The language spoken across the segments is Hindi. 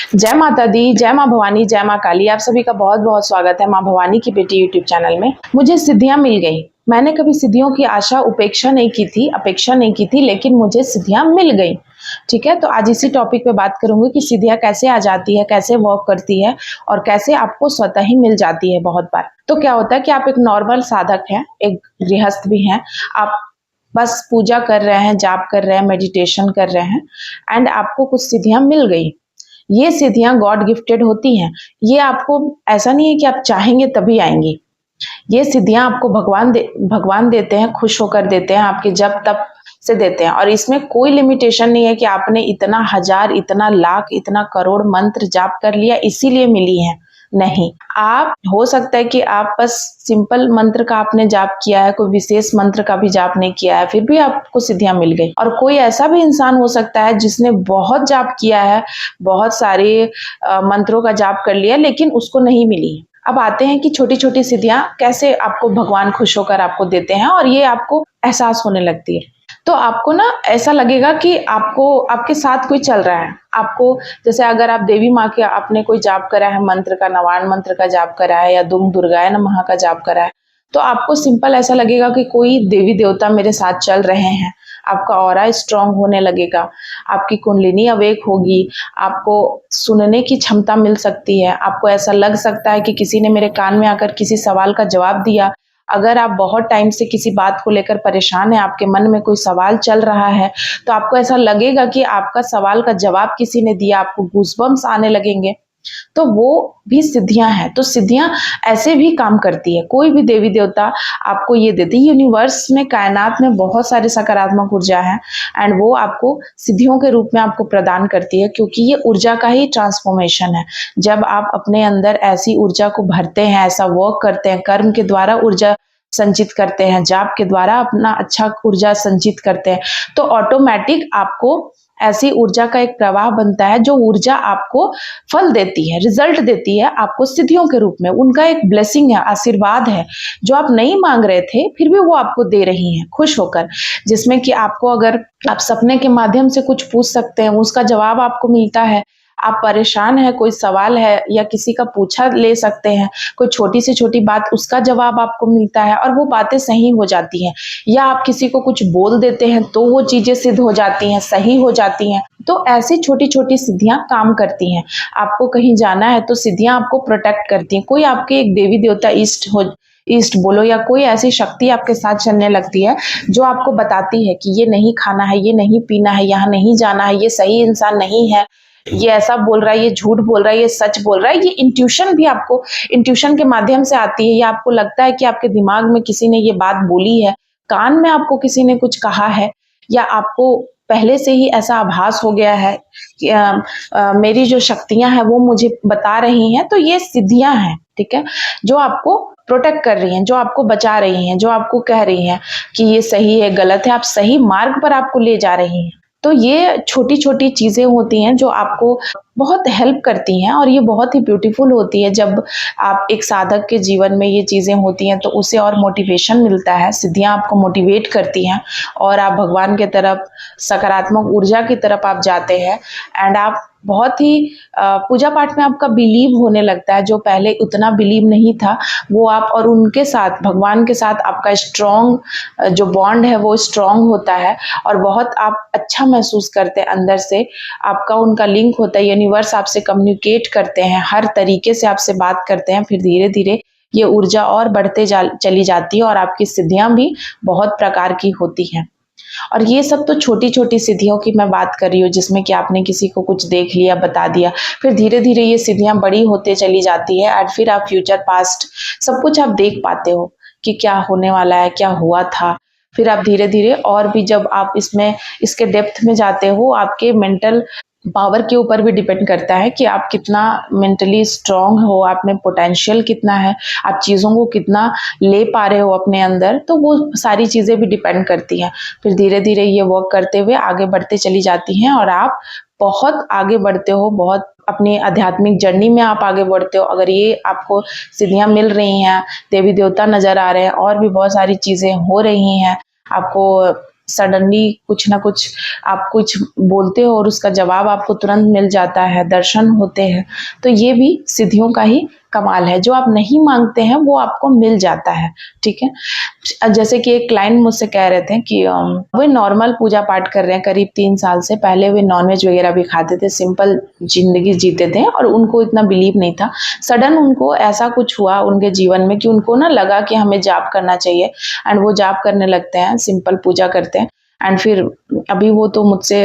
जय माता दी, जय माँ भवानी, जय माँ काली। आप सभी का बहुत बहुत स्वागत है माँ भवानी की बेटी यूट्यूब चैनल में। मुझे सिद्धियां मिल गई। मैंने कभी सिद्धियों की अपेक्षा नहीं की थी, लेकिन मुझे सिद्धियां मिल गई। ठीक है, तो आज इसी टॉपिक पे बात करूंगी कि सिद्धियां कैसे आ जाती है, कैसे वर्क करती है और कैसे आपको स्वतः ही मिल जाती है। बहुत बार तो क्या होता है कि आप एक नॉर्मल साधक हैं, एक गृहस्थ भी हैं, आप बस पूजा कर रहे हैं, जाप कर रहे हैं, मेडिटेशन कर रहे हैं एंड आपको कुछ सिद्धियां मिल गई। ये सिद्धियां गॉड गिफ्टेड होती हैं। ये आपको ऐसा नहीं है कि आप चाहेंगे तभी आएंगी। ये सिद्धियां आपको भगवान देते हैं, खुश होकर देते हैं, आपके जब तब से देते हैं। और इसमें कोई लिमिटेशन नहीं है कि आपने इतना हजार, इतना लाख, इतना करोड़ मंत्र जाप कर लिया इसीलिए मिली है। नहीं, आप हो सकता है कि आप बस सिंपल मंत्र का आपने जाप किया है, कोई विशेष मंत्र का भी जाप नहीं किया है, फिर भी आपको सिद्धियां मिल गई। और कोई ऐसा भी इंसान हो सकता है जिसने बहुत जाप किया है, बहुत सारे मंत्रों का जाप कर लिया, लेकिन उसको नहीं मिली। अब आते हैं कि छोटी छोटी सिद्धियां कैसे आपको भगवान खुश होकर आपको देते हैं और ये आपको एहसास होने लगती है। तो आपको ना ऐसा लगेगा कि आपके साथ कोई चल रहा है। आपको जैसे अगर आप देवी माँ के आपने कोई जाप करा है, मंत्र का, नवान मंत्र का जाप करा है या दुम दुर्गाय नमः का जाप करा है, तो आपको सिंपल ऐसा लगेगा कि कोई देवी देवता मेरे साथ चल रहे हैं। आपका ऑरा स्ट्रांग होने लगेगा, आपकी कुंडलिनी अवेक होगी, आपको सुनने की क्षमता मिल सकती है। आपको ऐसा लग सकता है कि किसी ने मेरे कान में आकर किसी सवाल का जवाब दिया। अगर आप बहुत टाइम से किसी बात को लेकर परेशान हैं, आपके मन में कोई सवाल चल रहा है, तो आपको ऐसा लगेगा कि आपका सवाल का जवाब किसी ने दिया, आपको गूज़बम्प्स आने लगेंगे। तो वो भी सिद्धियां हैं। तो सिद्धियां ऐसे भी काम करती है। कोई भी देवी देवता आपको ये देते हैं। यूनिवर्स में, कायनात में बहुत सारे सकारात्मक ऊर्जा है एंड वो आपको सिद्धियों के रूप में आपको प्रदान करती है, क्योंकि ये ऊर्जा का ही ट्रांसफॉर्मेशन है। जब आप अपने अंदर ऐसी ऊर्जा को भरते हैं, ऐसा वर्क करते हैं, कर्म के द्वारा ऊर्जा संचित करते हैं, जाप के द्वारा अपना अच्छा ऊर्जा संचित करते हैं, तो ऑटोमेटिक आपको ऐसी ऊर्जा का एक प्रवाह बनता है जो ऊर्जा आपको फल देती है, रिजल्ट देती है आपको सिद्धियों के रूप में। उनका एक ब्लेसिंग है, आशीर्वाद है, जो आप नहीं मांग रहे थे फिर भी वो आपको दे रही हैं खुश होकर। जिसमें कि आपको, अगर आप सपने के माध्यम से कुछ पूछ सकते हैं, उसका जवाब आपको मिलता है। आप परेशान है, कोई सवाल है या किसी का पूछा ले सकते हैं, कोई छोटी से छोटी बात, उसका जवाब आपको मिलता है और वो बातें सही हो जाती हैं। या आप किसी को कुछ बोल देते हैं तो वो चीजें सिद्ध हो जाती हैं, सही हो जाती हैं। तो ऐसी छोटी छोटी सिद्धियां काम करती हैं। आपको कहीं जाना है तो सिद्धियां आपको प्रोटेक्ट करती हैं। कोई आपके एक देवी देवता ईस्ट बोलो या कोई ऐसी शक्ति आपके साथ चलने लगती है जो आपको बताती है कि ये नहीं खाना है, ये नहीं पीना है, यहाँ नहीं जाना है, ये सही इंसान नहीं है, ये ऐसा बोल रहा है, ये झूठ बोल रहा है, ये सच बोल रहा है। ये इंट्यूशन भी आपको इंट्यूशन के माध्यम से आती है, या आपको लगता है कि आपके दिमाग में किसी ने ये बात बोली है, कान में आपको किसी ने कुछ कहा है, या आपको पहले से ही ऐसा आभास हो गया है कि मेरी जो शक्तियां हैं वो मुझे बता रही हैं। तो ये सिद्धियां हैं, ठीक है, जो आपको प्रोटेक्ट कर रही हैं, जो आपको बचा रही हैं, जो आपको कह रही हैं कि ये सही है, गलत है, आप सही मार्ग पर आपको ले जा रही हैं। तो ये छोटी छोटी चीजें होती हैं जो आपको बहुत हेल्प करती हैं और ये बहुत ही ब्यूटीफुल होती है। जब आप एक साधक के जीवन में ये चीजें होती हैं तो उसे और मोटिवेशन मिलता है। सिद्धियां आपको मोटिवेट करती हैं और आप भगवान के तरफ, सकारात्मक ऊर्जा की तरफ आप जाते हैं एंड आप बहुत ही पूजा पाठ में आपका बिलीव होने लगता है। जो पहले उतना बिलीव नहीं था, वो आप और उनके साथ, भगवान के साथ आपका स्ट्रॉन्ग जो बॉन्ड है वो स्ट्रॉन्ग होता है और बहुत आप अच्छा महसूस करते हैं अंदर से। आपका उनका लिंक होता है, यूनिवर्स आपसे कम्युनिकेट करते हैं, हर तरीके से आपसे बात करते हैं। फिर धीरे धीरे ये ऊर्जा और बढ़ते चली जाती है और आपकी सिद्धियां भी बहुत प्रकार की होती हैं। और ये सब तो छोटी छोटी सिद्धियों की मैं बात कर रही हूँ, जिसमें कि आपने किसी को कुछ देख लिया, बता दिया, फिर धीरे धीरे ये सिद्धियां बड़ी होते चली जाती है एंड फिर आप फ्यूचर, पास्ट सब कुछ आप देख पाते हो कि क्या होने वाला है, क्या हुआ था। फिर आप धीरे धीरे और भी, जब आप इसके डेप्थ में जाते हो, आपके मेंटल पावर के ऊपर भी डिपेंड करता है कि आप कितना मेंटली स्ट्रांग हो, आप में पोटेंशियल कितना है, आप चीज़ों को कितना ले पा रहे हो अपने अंदर। तो वो सारी चीज़ें भी डिपेंड करती हैं। फिर धीरे धीरे ये वर्क करते हुए आगे बढ़ते चली जाती हैं और आप बहुत आगे बढ़ते हो, बहुत अपनी आध्यात्मिक जर्नी में आप आगे बढ़ते हो। अगर ये आपको सिद्धियां मिल रही हैं, देवी देवता नजर आ रहे हैं और भी बहुत सारी चीज़ें हो रही हैं, आपको सडनली कुछ ना कुछ आप कुछ बोलते हो और उसका जवाब आपको तुरंत मिल जाता है, दर्शन होते हैं। तो ये भी सिद्धियों का ही कमाल है, जो आप नहीं मांगते हैं वो आपको मिल जाता है, ठीक है। जैसे कि एक क्लाइंट मुझसे कह रहे थे कि वे नॉर्मल पूजा पाठ कर रहे हैं करीब 3 साल से। पहले वे नॉनवेज वगैरह भी खाते थे, सिंपल जिंदगी जीते थे और उनको इतना बिलीव नहीं था। सडन उनको ऐसा कुछ हुआ उनके जीवन में कि उनको ना लगा कि हमें जाप करना चाहिए, एंड वो जाप करने लगते हैं, सिंपल पूजा करते हैं। एंड फिर अभी वो तो मुझसे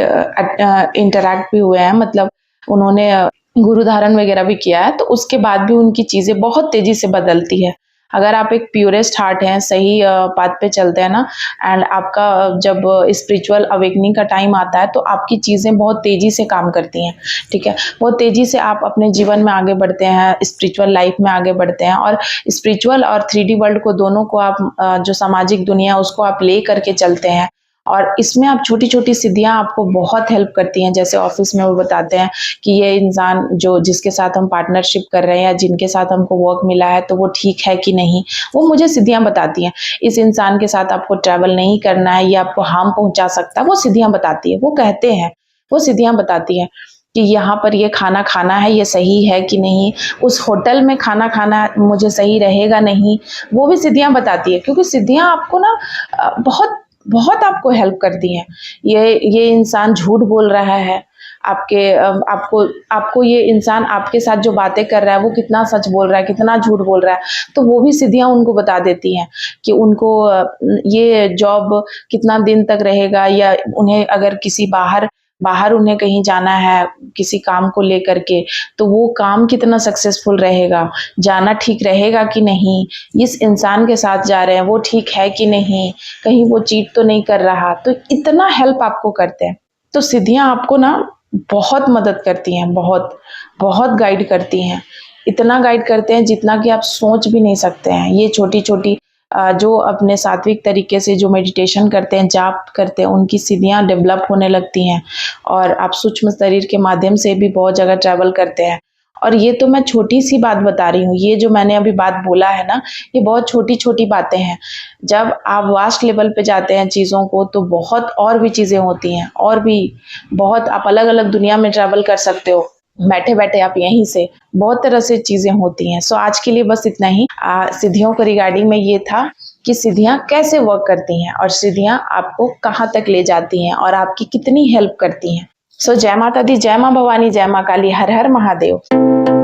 इंटरैक्ट भी हुए हैं, मतलब उन्होंने गुरु धारण वगैरह भी किया है, तो उसके बाद भी उनकी चीजें बहुत तेजी से बदलती है। अगर आप एक प्योरेस्ट हार्ट हैं, सही पाथ पे चलते हैं ना, एंड आपका जब स्पिरिचुअल अवेकनिंग का टाइम आता है तो आपकी चीज़ें बहुत तेज़ी से काम करती हैं, ठीक है। बहुत तेज़ी से आप अपने जीवन में आगे बढ़ते हैं, स्पिरिचुअल लाइफ में आगे बढ़ते हैं, और स्पिरिचुअल और 3D वर्ल्ड को दोनों को आप जो सामाजिक दुनिया उसको आप ले करके चलते हैं। और इसमें आप छोटी-छोटी सिद्धियाँ आपको बहुत हेल्प करती हैं। जैसे ऑफ़िस में वो बताते हैं कि ये इंसान जो जिसके साथ हम पार्टनरशिप कर रहे हैं या जिनके साथ हमको वर्क मिला है तो वो ठीक है कि नहीं, वो मुझे सिद्धियाँ बताती हैं। इस इंसान के साथ आपको ट्रैवल नहीं करना है, ये आपको हार्म पहुँचा सकता है, वो सिद्धियाँ बताती है। वो कहते हैं, वो सिद्धियाँ बताती हैं कि यहाँ पर ये खाना खाना है, ये सही है कि नहीं, उस होटल में खाना खाना मुझे सही रहेगा नहीं, वो भी सिद्धियाँ बताती है। क्योंकि सिद्धियाँ आपको ना बहुत बहुत आपको हेल्प करती हैं। ये इंसान झूठ बोल रहा है, आपको आपको ये इंसान आपके साथ जो बातें कर रहा है वो कितना सच बोल रहा है, कितना झूठ बोल रहा है, तो वो भी सिद्धियाँ उनको बता देती हैं कि उनको ये जॉब कितना दिन तक रहेगा, या उन्हें अगर किसी बाहर बाहर उन्हें कहीं जाना है किसी काम को लेकर के, तो वो काम कितना सक्सेसफुल रहेगा, जाना ठीक रहेगा कि नहीं, इस इंसान के साथ जा रहे हैं वो ठीक है कि नहीं, कहीं वो चीट तो नहीं कर रहा। तो इतना हेल्प आपको करते हैं। तो सिद्धियाँ आपको ना बहुत मदद करती हैं, बहुत बहुत गाइड करती हैं। इतना गाइड करते हैं जितना कि आप सोच भी नहीं सकते हैं। ये छोटी-छोटी जो अपने सात्विक तरीके से जो मेडिटेशन करते हैं, जाप करते हैं, उनकी सिद्धियाँ डेवलप होने लगती हैं, और आप सूक्ष्म शरीर के माध्यम से भी बहुत जगह ट्रैवल करते हैं। और ये तो मैं छोटी-सी बात बता रही हूँ, ये जो मैंने अभी बात बोला है ना, ये बहुत छोटी-छोटी बातें हैं। जब आप वास्ट लेवल पे जाते हैं चीज़ों को, तो बहुत और भी चीज़ें होती हैं, और भी बहुत आप अलग-अलग दुनिया में ट्रैवल कर सकते हो। बैठे-बैठे आप यहीं से बहुत तरह से चीज़ें होती हैं। सो आज के लिए बस इतना ही। सिद्धियों को रिगार्डिंग में ये था कि सिद्धियाँ कैसे वर्क करती हैं और सिद्धियाँ आपको कहाँ तक ले जाती हैं और आपकी कितनी हेल्प करती हैं। सो जय माता दी, जय माँ भवानी, जय माँ काली, हर हर महादेव।